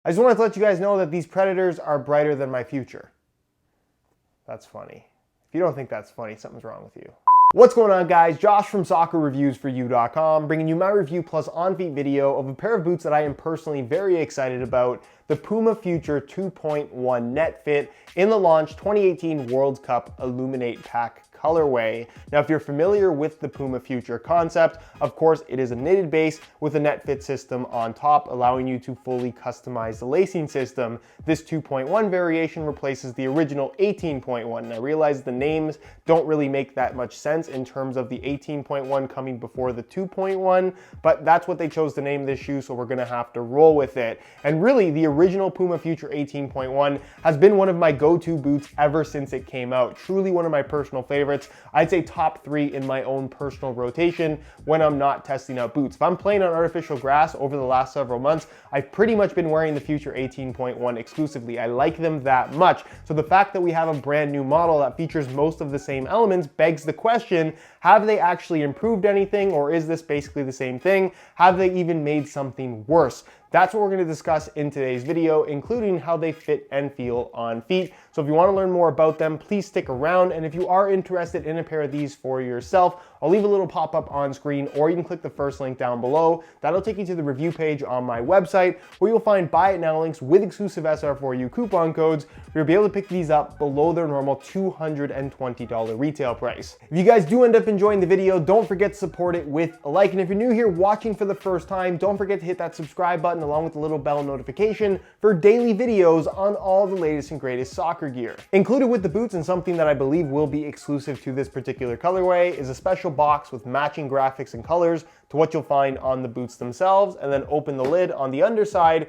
I just wanted to let you guys know that these Predators are brighter than my future. That's funny. If you don't think that's funny, something's wrong with you. What's going on, guys? Josh from soccerreviewsforyou.com, bringing you my review plus on-feet video of a pair of boots that I am personally very excited about, the Puma Future 2.1 Netfit in the launch 2018 World Cup Illuminate Pack colorway. Now, if you're familiar with the Puma Future concept, of course, it is a knitted base with a Netfit system on top, allowing you to fully customize the lacing system. This 2.1 variation replaces the original 18.1. And I realize the names don't really make that much sense in terms of the 18.1 coming before the 2.1, but that's what they chose to name this shoe, so we're gonna have to roll with it. And really, the original Puma Future 18.1 has been one of my go-to boots ever since it came out. Truly one of my personal favorites. I'd say top 3 in my own personal rotation when I'm not testing out boots. If I'm playing on artificial grass over the last several months, I've pretty much been wearing the Future 18.1 exclusively. I like them that much. So the fact that we have a brand new model that features most of the same elements begs the question, have they actually improved anything, or is this basically the same thing? Have they even made something worse? That's what we're going to discuss in today's video, including how they fit and feel on feet. So if you want to learn more about them, please stick around. And if you are interested in a pair of these for yourself, I'll leave a little pop-up on screen, or you can click the first link down below. That'll take you to the review page on my website, where you'll find buy it now links with exclusive SR4U coupon codes. You'll be able to pick these up below their normal $220 retail price. If you guys do end up enjoying the video, don't forget to support it with a like. And if you're new here watching for the first time, don't forget to hit that subscribe button along with the little bell notification for daily videos on all the latest and greatest soccer gear. Included with the boots, and something that I believe will be exclusive to this particular colorway, is a special box with matching graphics and colors to what you'll find on the boots themselves. And then open the lid on the underside,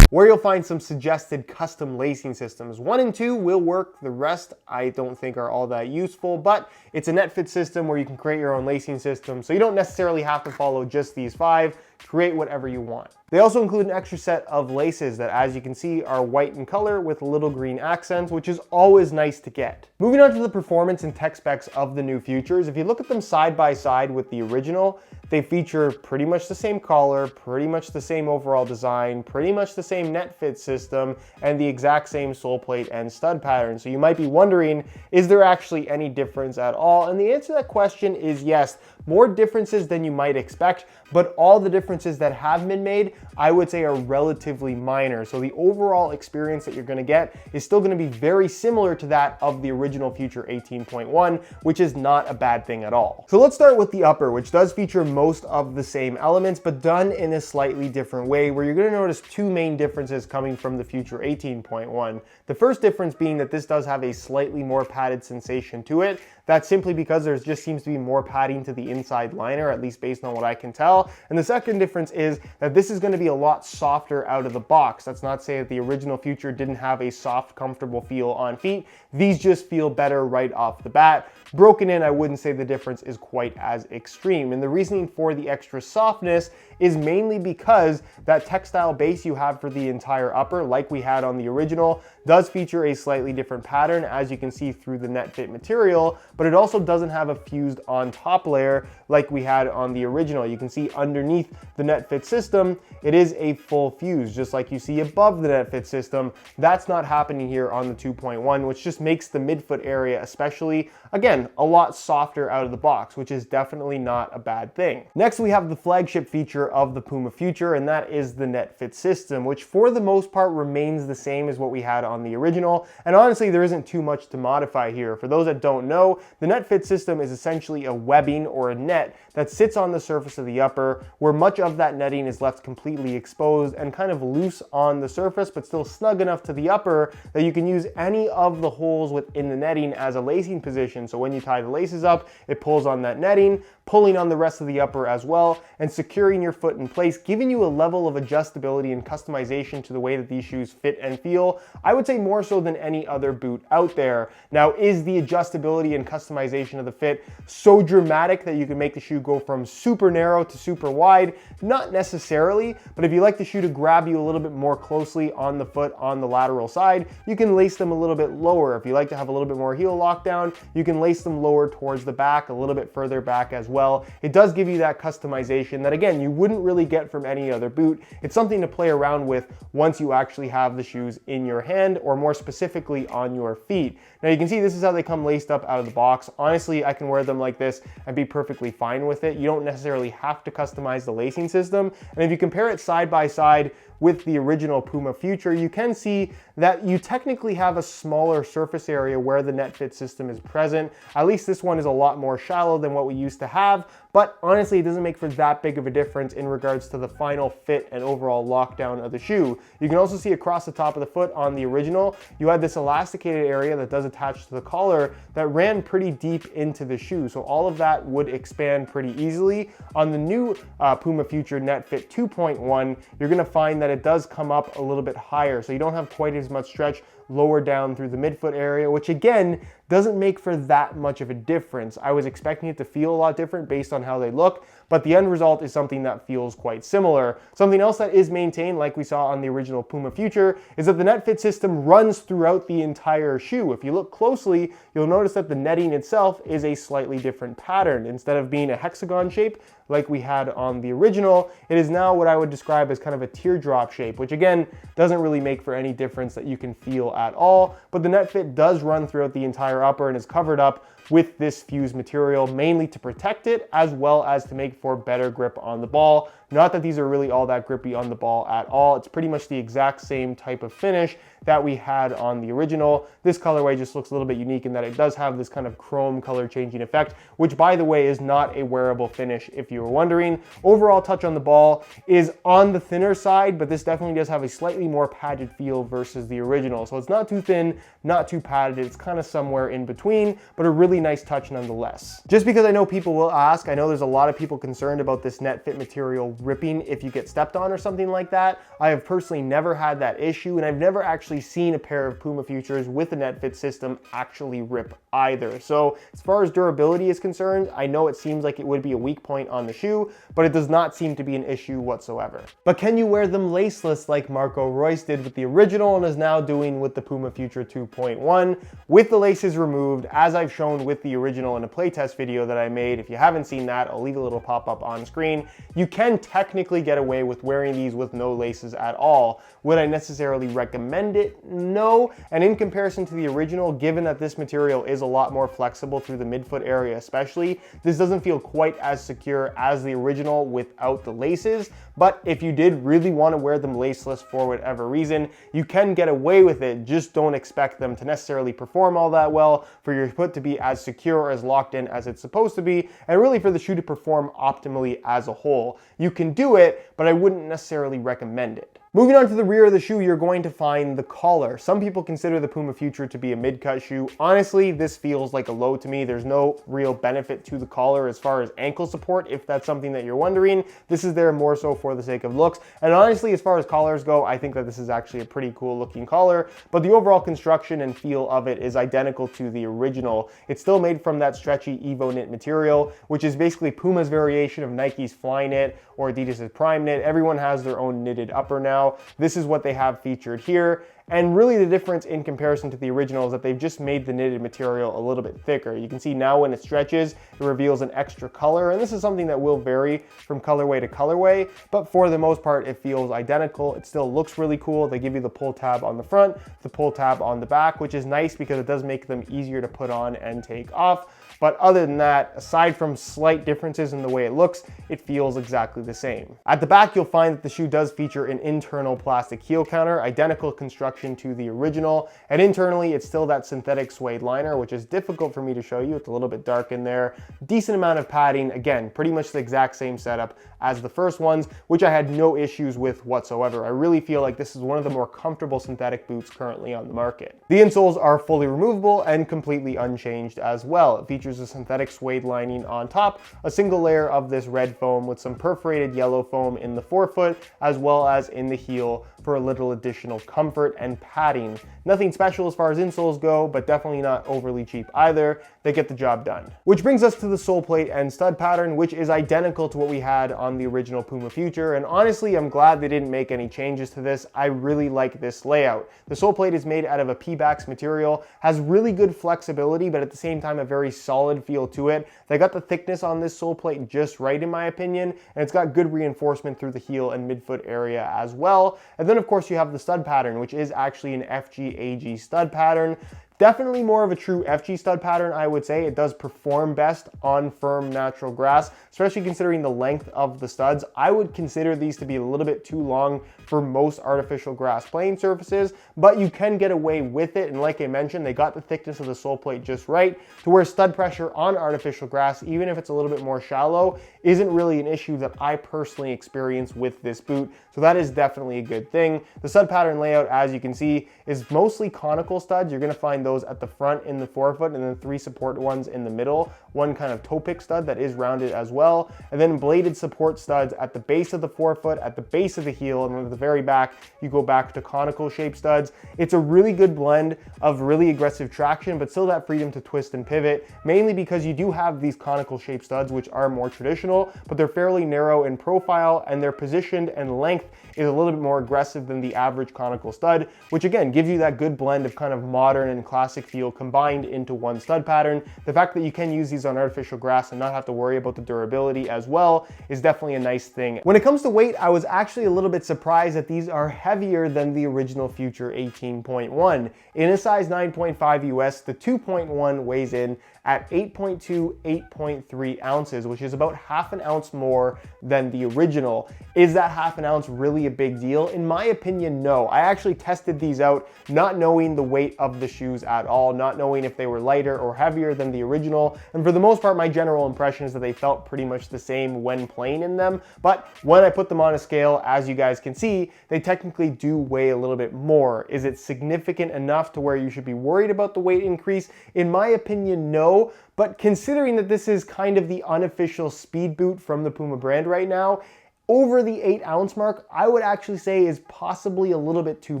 where you'll find some suggested custom lacing systems. 1 and 2 will work, the rest I don't think are all that useful, but it's a Netfit system where you can create your own lacing system, so you don't necessarily have to follow just these 5, create whatever you want. They also include an extra set of laces that, as you can see, are white in color with little green accents, which is always nice to get. Moving on to the performance and tech specs of the new Futures, if you look at them side by side with the original, they feature pretty much the same collar, pretty much the same overall design, pretty much the same Netfit system, and the exact same sole plate and stud pattern. So you might be wondering, is there actually any difference at all? And the answer to that question is yes. More differences than you might expect, but all the differences that have been made, I would say, are relatively minor. So the overall experience that you're gonna get is still gonna be very similar to that of the original Future 18.1, which is not a bad thing at all. So let's start with the upper, which does feature most of the same elements, but done in a slightly different way, where you're gonna notice 2 main differences coming from the Future 18.1. The first difference being that this does have a slightly more padded sensation to it. That's simply because there just seems to be more padding to the inside liner, at least based on what I can tell. And the second difference is that this is going to be a lot softer out of the box. That's not to say that the original Future didn't have a soft, comfortable feel on feet. These just feel better right off the bat. Broken in, I wouldn't say the difference is quite as extreme. And the reasoning for the extra softness is mainly because that textile base you have for the entire upper, like we had on the original, does feature a slightly different pattern, as you can see through the Netfit material, but it also doesn't have a fused on top layer like we had on the original. You can see underneath the Netfit system, it is a full fuse, just like you see above the Netfit system. That's not happening here on the 2.1, which just makes the midfoot area especially, again, a lot softer out of the box, which is definitely not a bad thing. Next, we have the flagship feature of the Puma Future, and that is the Netfit system, which for the most part remains the same as what we had on the original. And honestly, there isn't too much to modify here. For those that don't know, the Netfit system is essentially a webbing or a net that sits on the surface of the upper, where much of that netting is left completely exposed and kind of loose on the surface, but still snug enough to the upper that you can use any of the holes within the netting as a lacing position. So when you tie the laces up, it pulls on that netting, pulling on the rest of the upper as well, and securing your foot in place, giving you a level of adjustability and customization to the way that these shoes fit and feel. I would say more so than any other boot out there. Now, is the adjustability and customization of the fit so dramatic that you can make the shoe go from super narrow to super wide? Not necessarily, but if you like the shoe to grab you a little bit more closely on the foot on the lateral side, you can lace them a little bit lower. If you like to have a little bit more heel lockdown, you can lace them lower towards the back, a little bit further back as well. well. It does give you that customization that, again, you wouldn't really get from any other boot. It's something to play around with once you actually have the shoes in your hand, or more specifically on your feet. Now you can see this is how they come laced up out of the box. Honestly, I can wear them like this and be perfectly fine with it. You don't necessarily have to customize the lacing system. And if you compare it side by side with the original Puma Future, you can see that you technically have a smaller surface area where the Netfit system is present. At least this one is a lot more shallow than what we used to have, but honestly, it doesn't make for that big of a difference in regards to the final fit and overall lockdown of the shoe. You can also see across the top of the foot on the original, you had this elasticated area that does attach to the collar that ran pretty deep into the shoe. So all of that would expand pretty easily. On the new Puma Future Netfit 2.1, you're gonna find that it does come up a little bit higher. So you don't have quite as much stretch lower down through the midfoot area, which again, doesn't make for that much of a difference. I was expecting it to feel a lot different based on how they look, but the end result is something that feels quite similar. Something else that is maintained, like we saw on the original Puma Future, is that the Netfit system runs throughout the entire shoe. If you look closely, you'll notice that the netting itself is a slightly different pattern. Instead of being a hexagon shape, like we had on the original, it is now what I would describe as kind of a teardrop shape, which again, doesn't really make for any difference that you can feel at all. But the Netfit does run throughout the entire upper and is covered up with this fused material, mainly to protect it, as well as to make for better grip on the ball. Not that these are really all that grippy on the ball at all. It's pretty much the exact same type of finish that we had on the original. This colorway just looks a little bit unique in that it does have this kind of chrome color changing effect, which by the way is not a wearable finish if you were wondering. Overall touch on the ball is on the thinner side, but this definitely does have a slightly more padded feel versus the original. So it's not too thin, not too padded. It's kind of somewhere in between, but a really nice touch nonetheless. Just because I know people will ask, I know there's a lot of people concerned about this Netfit material ripping if you get stepped on or something like that. I have personally never had that issue, and I've never actually seen a pair of Puma Futures with a Netfit system actually rip either. So as far as durability is concerned, I know it seems like it would be a weak point on the shoe, but it does not seem to be an issue whatsoever. But can you wear them laceless like Marco Reus did with the original and is now doing with the Puma Future 2.1 with the laces removed, as I've shown with the original in a playtest video that I made? If you haven't seen that, I'll leave a little pop-up on screen. You can technically get away with wearing these with no laces at all. Would I necessarily recommend it? No. And in comparison to the original, given that this material is a lot more flexible through the midfoot area especially, this doesn't feel quite as secure as the original without the laces. But if you did really want to wear them laceless for whatever reason, you can get away with it. Just don't expect them to necessarily perform all that well, for your foot to be as secure or as locked in as it's supposed to be, and really for the shoe to perform optimally as a whole. You can do it, but I wouldn't necessarily recommend it. Moving on to the rear of the shoe, you're going to find the collar. Some people consider the Puma Future to be a mid-cut shoe. Honestly, this feels like a low to me. There's no real benefit to the collar as far as ankle support, if that's something that you're wondering. This is there more so for the sake of looks. And honestly, as far as collars go, I think that this is actually a pretty cool looking collar, but the overall construction and feel of it is identical to the original. It's still made from that stretchy evoKNIT material, which is basically Puma's variation of Nike's Flyknit or Adidas's PrimeKnit. Everyone has their own knitted upper now. This is what they have featured here. And really the difference in comparison to the original is that they've just made the knitted material a little bit thicker. You can see now when it stretches, it reveals an extra color. And this is something that will vary from colorway to colorway, but for the most part, it feels identical. It still looks really cool. They give you the pull tab on the front, the pull tab on the back, which is nice because it does make them easier to put on and take off. But other than that, aside from slight differences in the way it looks, it feels exactly the same. At the back, you'll find that the shoe does feature an internal plastic heel counter, identical construction to the original. And internally, it's still that synthetic suede liner, which is difficult for me to show you. It's a little bit dark in there. Decent amount of padding. Again, pretty much the exact same setup as the first ones, which I had no issues with whatsoever. I really feel like this is one of the more comfortable synthetic boots currently on the market. The insoles are fully removable and completely unchanged as well. It features a synthetic suede lining on top, a single layer of this red foam with some perforated yellow foam in the forefoot, as well as in the heel for a little additional comfort and padding. Nothing special as far as insoles go, but definitely not overly cheap either. They get the job done. Which brings us to the sole plate and stud pattern, which is identical to what we had on the original Puma Future. And honestly, I'm glad they didn't make any changes to this. I really like this layout. The sole plate is made out of a PEBAX material, has really good flexibility, but at the same time, a very solid feel to it. They got the thickness on this sole plate just right, in my opinion, and it's got good reinforcement through the heel and midfoot area as well. And then of course you have the stud pattern, which is actually an FG-AG stud pattern. Definitely more of a true FG stud pattern, I would say. It does perform best on firm natural grass, especially considering the length of the studs. I would consider these to be a little bit too long for most artificial grass playing surfaces, but you can get away with it. And like I mentioned, they got the thickness of the sole plate just right to where stud pressure on artificial grass, even if it's a little bit more shallow, isn't really an issue that I personally experience with this boot. So that is definitely a good thing. The stud pattern layout, as you can see, is mostly conical studs. You're gonna find those at the front in the forefoot, and then 3 support ones in the middle, one kind of toe pick stud that is rounded as well, and then bladed support studs at the base of the forefoot, at the base of the heel, and at the very back you go back to conical shaped studs. It's a really good blend of really aggressive traction, but still that freedom to twist and pivot, mainly because you do have these conical shaped studs, which are more traditional, but they're fairly narrow in profile, and their positioned and length is a little bit more aggressive than the average conical stud, which again gives you that good blend of kind of modern and classic feel combined into one stud pattern. The fact that you can use these on artificial grass and not have to worry about the durability as well is definitely a nice thing. When it comes to weight, I was actually a little bit surprised that these are heavier than the original Future 18.1. In a size 9.5 US, the 2.1 weighs in at 8.2, 8.3 ounces, which is about half an ounce more than the original. Is that half an ounce really a big deal? In my opinion, no. I actually tested these out not knowing the weight of the shoes at all, not knowing if they were lighter or heavier than the original. And for the most part, my general impression is that they felt pretty much the same when playing in them. But when I put them on a scale, as you guys can see, they technically do weigh a little bit more. Is it significant enough to where you should be worried about the weight increase? In my opinion, no. But considering that this is kind of the unofficial speed boot from the Puma brand right now, over the 8-ounce mark, I would actually say is possibly a little bit too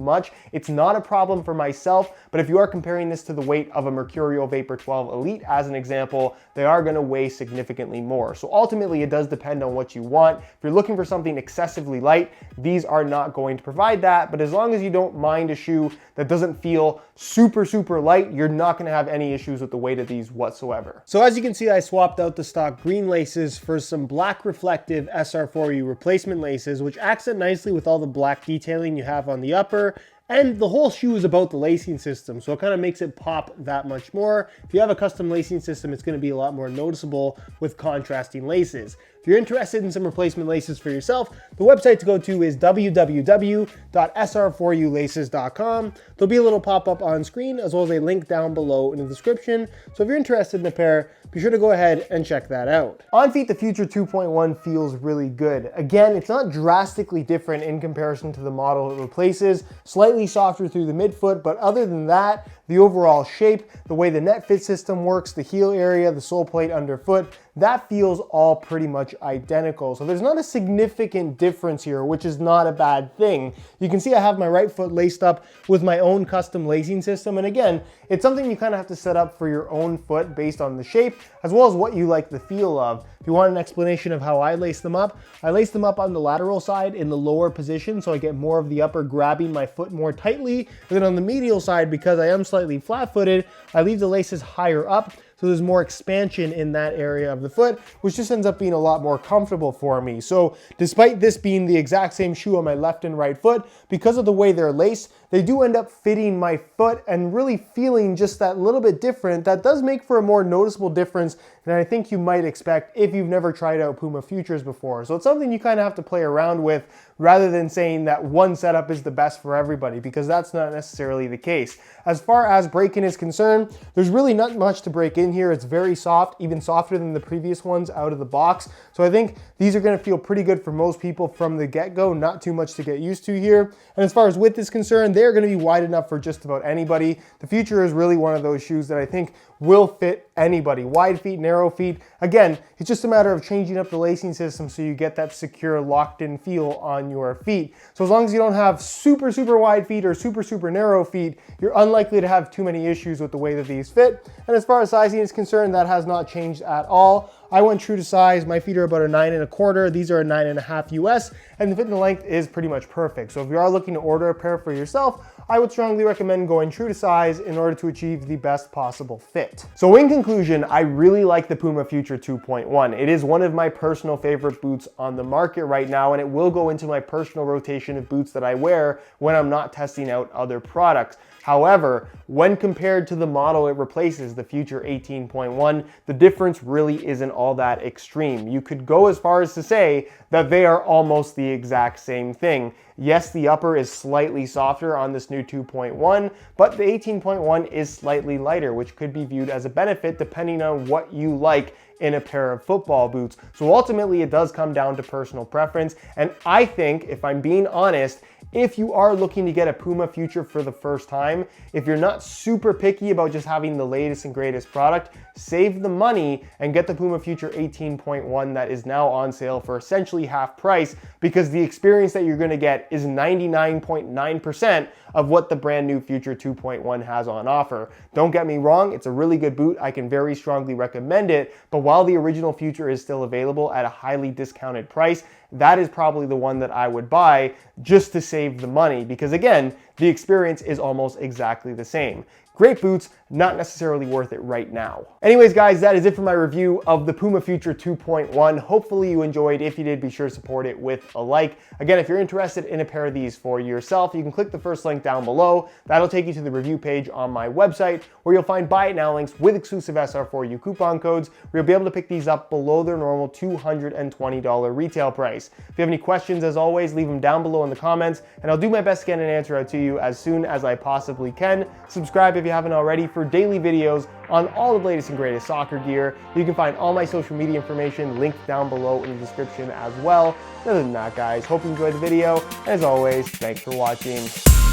much. It's not a problem for myself, but if you are comparing this to the weight of a Mercurial Vapor 12 Elite as an example, they are going to weigh significantly more. So ultimately, it does depend on what you want. If you're looking for something excessively light, these are not going to provide that, but as long as you don't mind a shoe that doesn't feel super, super light, you're not going to have any issues with the weight of these whatsoever. So as you can see, I swapped out the stock green laces for some black reflective SR4U replacement laces, which accent nicely with all the black detailing you have on the upper. And the whole shoe is about the lacing system, so it kind of makes it pop that much more. If you have a custom lacing system, it's going to be a lot more noticeable with contrasting laces. If you're interested in some replacement laces for yourself, the website to go to is www.sr4ulaces.com. There'll be a little pop-up on screen as well as a link down below in the description. So if you're interested in a pair, be sure to go ahead and check that out. On feet, the Future 2.1 feels really good. Again, it's not drastically different in comparison to the model it replaces. Slightly softer through the midfoot, but other than that, the overall shape, the way the Netfit system works, the heel area, the sole plate underfoot, that feels all pretty much identical. So there's not a significant difference here, which is not a bad thing. You can see I have my right foot laced up with my own custom lacing system. And again, it's something you kind of have to set up for your own foot based on the shape, as well as what you like the feel of. If you want an explanation of how I lace them up on the lateral side in the lower position, so I get more of the upper grabbing my foot more tightly. And then on the medial side, because I am slightly flat-footed, I leave the laces higher up, so there's more expansion in that area of the foot, which just ends up being a lot more comfortable for me. So despite this being the exact same shoe on my left and right foot, because of the way they're laced, they do end up fitting my foot and really feeling just that little bit different. That does make for a more noticeable difference than I think you might expect if you've never tried out Puma Futures before. So it's something you kind of have to play around with rather than saying that one setup is the best for everybody, because that's not necessarily the case. As far as break-in is concerned, there's really not much to break in here. It's very soft, even softer than the previous ones out of the box. So I think these are going to feel pretty good for most people from the get-go. Not too much to get used to here. And as far as width is concerned, they are going to be wide enough for just about anybody. The Future is really one of those shoes that I think will fit anybody. Wide feet, narrow feet. Again, it's just a matter of changing up the lacing system so you get that secure, locked-in feel on your feet. So as long as you don't have super, super wide feet or super, super narrow feet, you're unlikely to have too many issues with the way that these fit. And as far as sizing is concerned, that has not changed at all. I went true to size. My feet are about a 9.25. These are a 9.5 US, and the fit and the length is pretty much perfect. So if you are looking to order a pair for yourself, I would strongly recommend going true to size in order to achieve the best possible fit. So in conclusion, I really like the Puma Future 2.1. It is one of my personal favorite boots on the market right now, and it will go into my personal rotation of boots that I wear when I'm not testing out other products. However, when compared to the model it replaces, the Future 18.1, the difference really isn't all that extreme. You could go as far as to say that they are almost the exact same thing. Yes, the upper is slightly softer on this new 2.1, but the 18.1 is slightly lighter, which could be viewed as a benefit depending on what you like in a pair of football boots. So ultimately, it does come down to personal preference. And I think, if I'm being honest, if you are looking to get a Puma Future for the first time, if you're not super picky about just having the latest and greatest product, save the money and get the Puma Future 18.1 that is now on sale for essentially half price, because the experience that you're gonna get is 99.9% of what the brand new Future 2.1 has on offer. Don't get me wrong, it's a really good boot. I can very strongly recommend it, but while the original Future is still available at a highly discounted price, that is probably the one that I would buy just to save the money, because again, the experience is almost exactly the same. Great boots, not necessarily worth it right now. Anyways, guys, that is it for my review of the Puma Future 2.1. Hopefully you enjoyed. If you did, be sure to support it with a like. Again, if you're interested in a pair of these for yourself, you can click the first link down below. That'll take you to the review page on my website, where you'll find buy it now links with exclusive SR4U coupon codes, where you'll be able to pick these up below their normal $220 retail price. If you have any questions, as always, leave them down below in the comments, and I'll do my best to get an answer out to you as soon as I possibly can. Subscribe if you haven't already for daily videos on all the latest and greatest soccer gear. You can find all my social media information linked down below in the description as well. Other than that, guys, hope you enjoyed the video. As always, thanks for watching.